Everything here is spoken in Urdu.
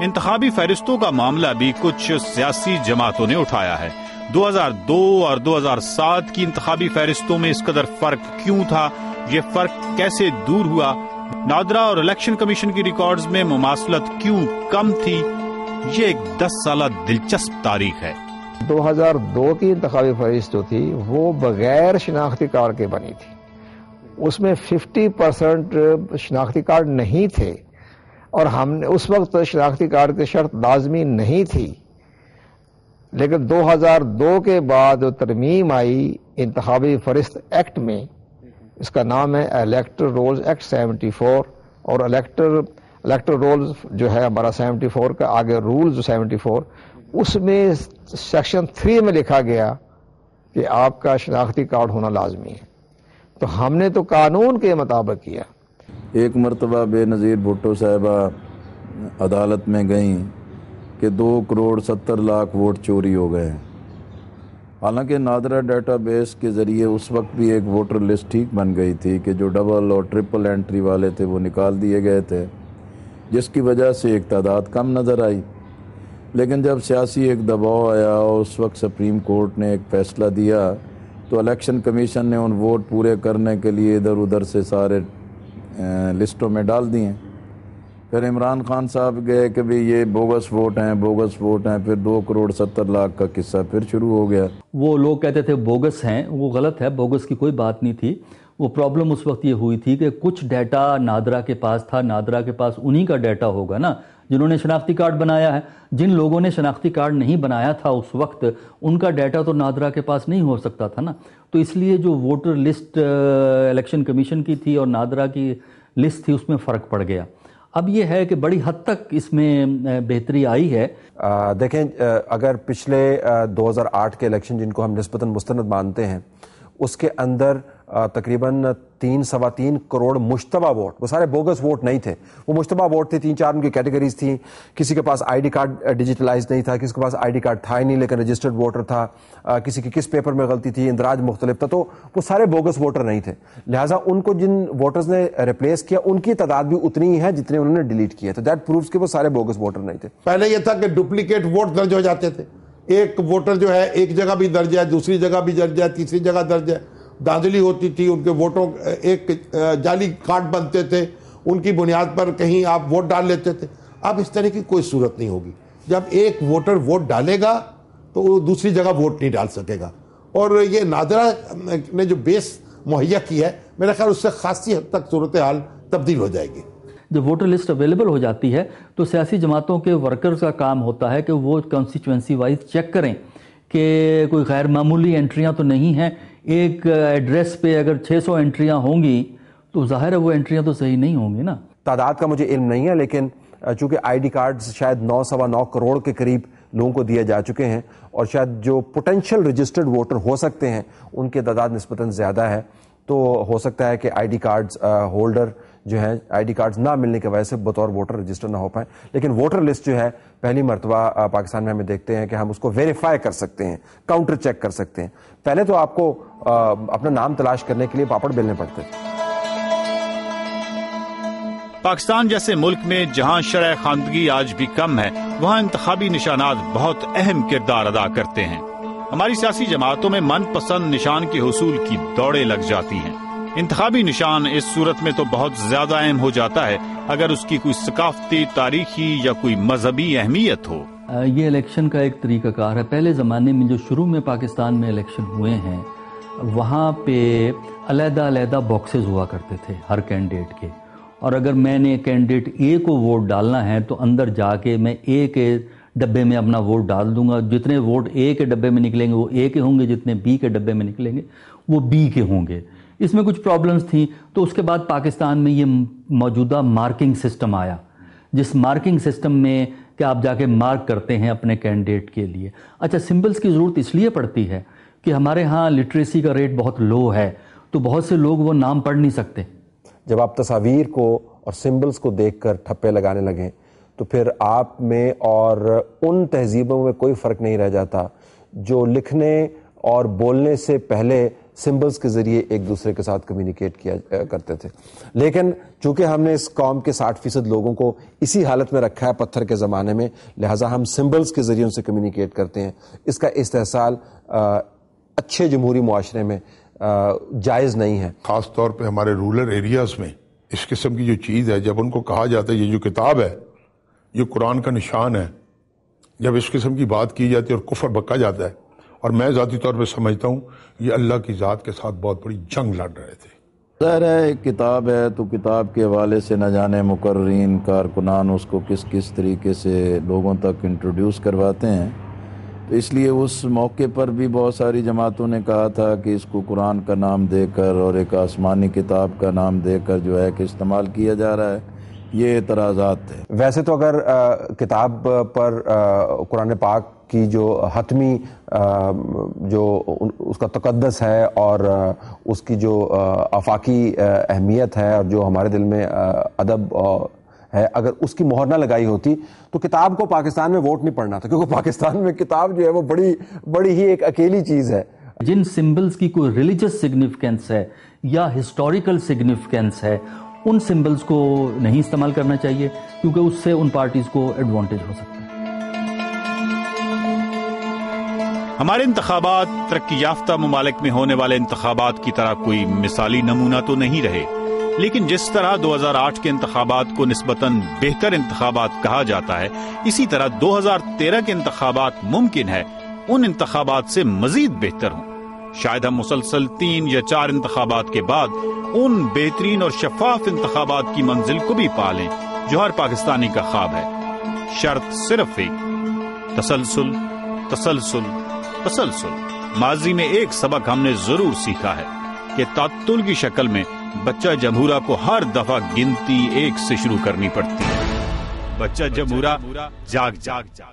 انتخابی فہرستوں کا معاملہ بھی کچھ سیاسی جماعتوں نے اٹھایا ہے۔ 2002 اور 2007 کی انتخابی فہرستوں میں اس قدر فرق کیوں تھا؟ یہ فرق کیسے دور ہوا؟ نادرا اور الیکشن کمیشن کی ریکارڈز میں مماثلت کیوں کم تھی؟ یہ ایک 10 سالہ دلچسپ تاریخ ہے۔ 2002 کی انتخابی فہرست جو تھی وہ بغیر شناختی کارڈ کے بنی تھی، اس میں 50% شناختی کارڈ نہیں تھے، اور ہم نے اس وقت شناختی کارڈ کی شرط لازمی نہیں تھی، لیکن 2002 کے بعد جو ترمیم آئی انتخابی فہرست ایکٹ میں، اس کا نام ہے الیکٹر رولز ایکٹ 74، اور الیکٹر رولز جو ہے ہمارا 74 کا آگے رولز 74، اس میں سیکشن 3 میں لکھا گیا کہ آپ کا شناختی کارڈ ہونا لازمی ہے، تو ہم نے تو قانون کے مطابق کیا۔ ایک مرتبہ بے نظیر بھٹو صاحبہ عدالت میں گئیں کہ 2,70,00,000 ووٹ چوری ہو گئے ہیں، حالانکہ نادرا ڈیٹا بیس کے ذریعے اس وقت بھی ایک ووٹر لسٹ ٹھیک بن گئی تھی کہ جو ڈبل اور ٹرپل انٹری والے تھے وہ نکال دیے گئے تھے، جس کی وجہ سے ایک تعداد کم نظر آئی۔ لیکن جب سیاسی ایک دباؤ آیا اور اس وقت سپریم کورٹ نے ایک فیصلہ دیا تو الیکشن کمیشن نے ان ووٹ پورے کرنے کے لیے ادھر ادھر سے سارے لسٹوں میں ڈال دیے۔ پھر عمران خان صاحب گئے کہ بھی یہ بوگس ووٹ ہیں، پھر 2,70,00,000 کا قصہ پھر شروع ہو گیا۔ وہ لوگ کہتے تھے بوگس ہیں، وہ غلط ہے، بوگس کی کوئی بات نہیں تھی۔ وہ پرابلم اس وقت یہ ہوئی تھی کہ کچھ ڈیٹا نادرا کے پاس تھا، نادرا کے پاس انہی کا ڈیٹا ہوگا نا جنہوں نے شناختی کارڈ بنایا ہے۔ جن لوگوں نے شناختی کارڈ نہیں بنایا تھا اس وقت، ان کا ڈیٹا تو نادرا کے پاس نہیں ہو سکتا تھا نا، تو اس لیے جو ووٹر لسٹ الیکشن کمیشن کی تھی اور نادرا کی لسٹ تھی اس میں فرق پڑ گیا۔ اب یہ ہے کہ بڑی حد تک اس میں بہتری آئی ہے۔ دیکھیں، اگر پچھلے 2008 کے الیکشن جن کو ہم نسبتاً مستند مانتے ہیں، اس کے اندر تقریباً 3.25 کروڑ مشتبہ ووٹ، وہ سارے بوگس ووٹ نہیں تھے، وہ مشتبہ ووٹ تھے، 3-4 ان کی کیٹیگریز تھیں۔ کسی کے پاس آئی ڈی کارڈ ڈیجیٹلائز نہیں تھا، کسی کے پاس آئی ڈی کارڈ تھا ہی نہیں لیکن رجسٹرڈ ووٹر تھا، کسی کی کس پیپر میں غلطی تھی، اندراج مختلف تھا، تو وہ سارے بوگس ووٹر نہیں تھے۔ لہٰذا ان کو جن ووٹرز نے ریپلیس کیا ان کی تعداد بھی اتنی ہی ہے جتنے انہوں نے ڈیلیٹ کیا، تو دیٹ پروفز کہ وہ سارے بوگس ووٹر نہیں تھے۔ پہلے یہ تھا کہ ڈپلیکیٹ ووٹ درج ہو جاتے تھے، ایک ووٹر جو ہے ایک جگہ بھی درج ہے، دوسری جگہ بھی درج ہے، تیسری جگہ درج ہے، دھاندلی ہوتی تھی، ان کے ووٹوں ایک جعلی کارڈ بنتے تھے، ان کی بنیاد پر کہیں آپ ووٹ ڈال لیتے تھے۔ اب اس طرح کی کوئی صورت نہیں ہوگی، جب ایک ووٹر ووٹ ڈالے گا تو وہ دوسری جگہ ووٹ نہیں ڈال سکے گا، اور یہ نادرا نے جو بیس مہیا کی ہے میرا خیال اس سے خاصی حد تک صورتحال تبدیل ہو جائے گی۔ جب ووٹر لسٹ اویلیبل ہو جاتی ہے تو سیاسی جماعتوں کے ورکرز کا کام ہوتا ہے کہ وہ کانسٹیچوئنسی وائز چیک کریں کہ کوئی غیر معمولی انٹریاں تو نہیں ہیں۔ ایک ایڈریس پہ اگر 600 انٹریاں ہوں گی تو ظاہر ہے وہ انٹریاں تو صحیح نہیں ہوں گی نا۔ تعداد کا مجھے علم نہیں ہے، لیکن چونکہ آئی ڈی کارڈز شاید 9.25 کروڑ کے قریب لوگوں کو دیے جا چکے ہیں، اور شاید جو پوٹینشیل رجسٹرڈ ووٹر ہو سکتے ہیں ان کی تعداد نسبتاً زیادہ ہے، تو ہو سکتا ہے کہ آئی ڈی کارڈز ہولڈر جو ہیں آئی ڈی کارڈز نہ ملنے کی وجہ سے بطور ووٹر رجسٹر نہ ہو پائیں، لیکن ووٹر لسٹ جو ہے پہلی مرتبہ پاکستان میں ہمیں دیکھتے ہیں کہ ہم اس کو ویریفائی کر سکتے ہیں، کاؤنٹر چیک کر سکتے ہیں۔ پہلے تو آپ کو اپنا نام تلاش کرنے کے لیے پاپڑ بیلنے پڑتے تھے۔ پاکستان جیسے ملک میں جہاں شرح خواندگی آج بھی کم ہے، وہاں انتخابی نشانات بہت اہم کردار ادا کرتے ہیں۔ ہماری سیاسی جماعتوں میں من پسند نشان کے حصول کی دوڑیں لگ جاتی ہیں۔ انتخابی نشان اس صورت میں تو بہت زیادہ اہم ہو جاتا ہے اگر اس کی کوئی ثقافتی، تاریخی یا کوئی مذہبی اہمیت ہو۔ یہ الیکشن کا ایک طریقہ کار ہے۔ پہلے زمانے میں جو شروع میں پاکستان میں الیکشن ہوئے ہیں وہاں پہ علیحدہ علیحدہ باکسز ہوا کرتے تھے ہر کینڈیڈیٹ کے، اور اگر میں نے کینڈیڈیٹ اے کو ووٹ ڈالنا ہے تو اندر جا کے میں اے کے ڈبے میں اپنا ووٹ ڈال دوں گا، جتنے ووٹ اے کے ڈبے میں نکلیں گے وہ اے کے ہوں گے، جتنے بی کے ڈبے میں نکلیں گے وہ بی کے ہوں گے۔ اس میں کچھ پرابلمز تھیں، تو اس کے بعد پاکستان میں یہ موجودہ مارکنگ سسٹم آیا، جس مارکنگ سسٹم میں کہ آپ جا کے مارک کرتے ہیں اپنے کینڈیڈیٹ کے لیے۔ اچھا، سمبلز کی ضرورت اس لیے پڑتی ہے کہ ہمارے ہاں لٹریسی کا ریٹ بہت لو ہے، تو بہت سے لوگ وہ نام پڑھ نہیں سکتے۔ جب آپ تصاویر کو اور سمبلز کو دیکھ کر ٹھپے لگانے لگیں تو پھر آپ میں اور ان تہذیبوں میں کوئی فرق نہیں رہ جاتا جو لکھنے اور بولنے سے پہلے سمبلز کے ذریعے ایک دوسرے کے ساتھ کمیونیکیٹ کیا کرتے تھے. لیکن چونکہ ہم نے اس قوم کے 60% لوگوں کو اسی حالت میں رکھا ہے پتھر کے زمانے میں, لہٰذا ہم سمبلز کے ذریعے ان سے کمیونیکیٹ کرتے ہیں. اس کا استحصال اچھے جمہوری معاشرے میں جائز نہیں ہے. خاص طور پہ ہمارے رورل ایریاز میں اس قسم کی جو چیز ہے, جب ان کو کہا جاتا ہے یہ جو کتاب ہے یہ قرآن کا نشان ہے, جب اس قسم کی بات کی جاتی ہے اور کفر بکا جاتا ہے, اور میں ذاتی طور پہ سمجھتا ہوں یہ اللہ کی ذات کے ساتھ بہت بڑی جنگ لڑ رہے تھے. ظاہر ہے ایک کتاب ہے تو کتاب کے حوالے سے نہ جانے مقررین کارکنان اس کو کس کس طریقے سے لوگوں تک انٹروڈیوس کرواتے ہیں. تو اس لیے اس موقع پر بھی بہت ساری جماعتوں نے کہا تھا کہ اس کو قرآن کا نام دے کر اور ایک آسمانی کتاب کا نام دے کر جو ہے کہ استعمال کیا جا رہا ہے. یہ اعتراضات تھے. ویسے تو اگر کتاب پر قرآن پاک کی جو حتمی جو اس کا تقدس ہے اور اس کی جو آفاقی اہمیت ہے اور جو ہمارے دل میں ادب ہے, اگر اس کی مہر نہ لگائی ہوتی تو کتاب کو پاکستان میں ووٹ نہیں پڑنا تھا, کیونکہ پاکستان میں کتاب جو ہے وہ بڑی ہی ایک اکیلی چیز ہے. جن سمبلز کی کوئی ریلیجس سگنیفیکینس ہے یا ہسٹوریکل سگنیفیکینس ہے ان سمبلز کو نہیں استعمال کرنا چاہیے, کیونکہ اس سے ان پارٹیز کو ایڈوانٹیج ہو سکتا ہے. ہمارے انتخابات ترقی یافتہ ممالک میں ہونے والے انتخابات کی طرح کوئی مثالی نمونہ تو نہیں رہے, لیکن جس طرح 2008 کے انتخابات کو نسبتاً بہتر انتخابات کہا جاتا ہے, اسی طرح 2013 کے انتخابات ممکن ہے ان انتخابات سے مزید بہتر ہوں. شاید ہم مسلسل 3 یا 4 انتخابات کے بعد ان بہترین اور شفاف انتخابات کی منزل کو بھی پا لیں جو ہر پاکستانی کا خواب ہے. شرط صرف ایک, تسلسل تسلسل تسلسل. ماضی میں ایک سبق ہم نے ضرور سیکھا ہے کہ تعطل کی شکل میں بچہ جمہورہ کو ہر دفعہ گنتی 1 سے شروع کرنی پڑتی ہے. بچہ جمہورہ جاگ جاگ جاگ